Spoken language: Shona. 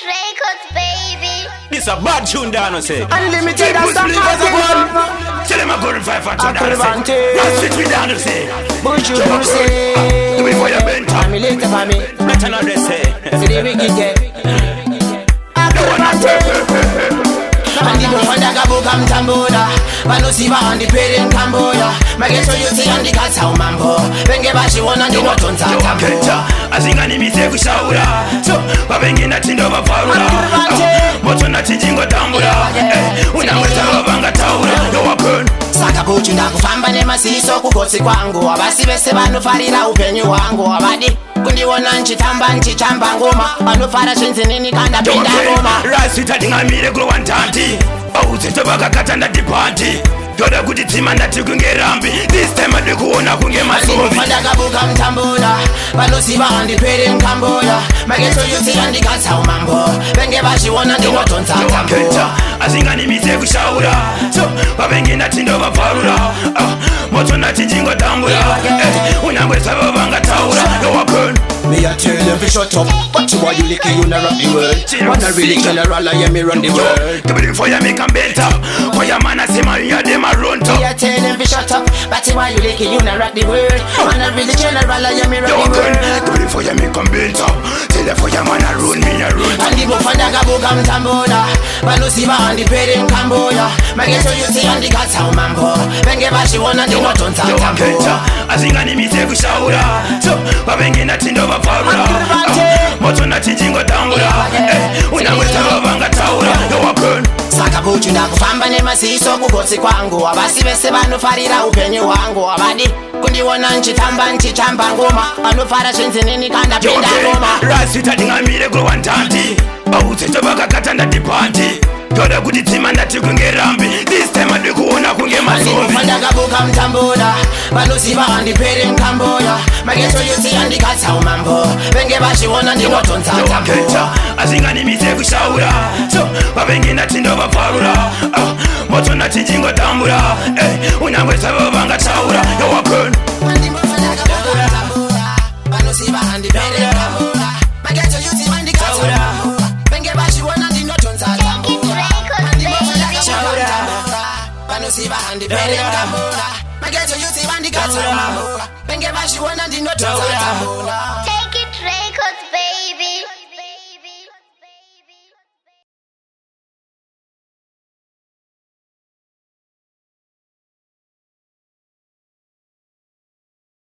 Records, baby. This a bad tune, Dano say. Unlimited as the market. Tell him I'm going to fight for two, Dano Acrobante. say. That's it, we Dano say. Bonjour, say. Do it for your bent. I'm later for me. Better not they say. See the wicked get. Acrobante. Andi bufanda kabuka mtamboda vanosiva andipere nkamboya mageto yuti andikatsa umambo venge vachiona ndinotonza tambo azinganimise kushaura so vavengi nati ndovabvarura moto nati njingotambura unamweta vavangataura yowapeni saka buchu ndakufamba nemaziso kugotsi kwangu havasi vese vanofarira upenyu hwangu havadi kundiona nchitamba nchichamba ngoma vanofara zvenzinini kandapinda ngoma rasita ndingamire kurowantanti auzeto vakakata ndatipanti toda kuti dzima ndati kunge rambi this time adi kuona kunge masovi ndakabuka mtamboda vanosiva handipere nkamboya mageto yuti andikatsa umambo venge vachiona ndinotonza tambo azinganimise kushaura so vavengi ndati ndovabvarura moto ndati njingotambura unamwesa vavangataura yowapeni Me a tell them to shut up, but you are you licky, you not rock the world. Wanna really general, I am me run the world. Give it for you, make 'em better. For your man, I see my ear, them a run to. Me a tell them to shut up, but you are you licky, you not rock the world. Wanna really general, I am me run the world. Give it for you, make 'em better. Tell them for your man, I run, me a run. And the bufanda kabuka mtamboda, vanosiva handipere nkamboya. Mageto yuti andikatsa umambo, venge vachiona ndinotonza tambo. Azinganimise kushaura, so vavengi ndati ndovabvarura. Moto ndati njingotambura, unamwesa vavangataura yowapeni. Saka buchu ndakufamba nemaziso kugotsi kwangu havasi vese vanofarira upenyu hwangu havadi kundiona nchitamba nchichamba ngoma vanofara zvenzinini kandapinda ngoma rasita ndingamire kurowantanti auzeto vakakata ndatipanti toda kuti dzima ndati kunge rambi this time adi kuona kunge masovi ndakabuka mtamboda vanosiva handipere nkamboya mageto yuti andikatsa umambo venge vachiona ndinotonza tambo azinganimise kushaura so vavengi ndati ndovabvarura moto ndati njingotambura unamwesa vavangataura yowapeni vanosiva handipere nkamboya mageto yuti andikatsa umambo venge vachiona ndinotonza tambo vanosiva handipere nkamboya mageto yuti andikatsa umambo venge vachiona ndinotonza tambo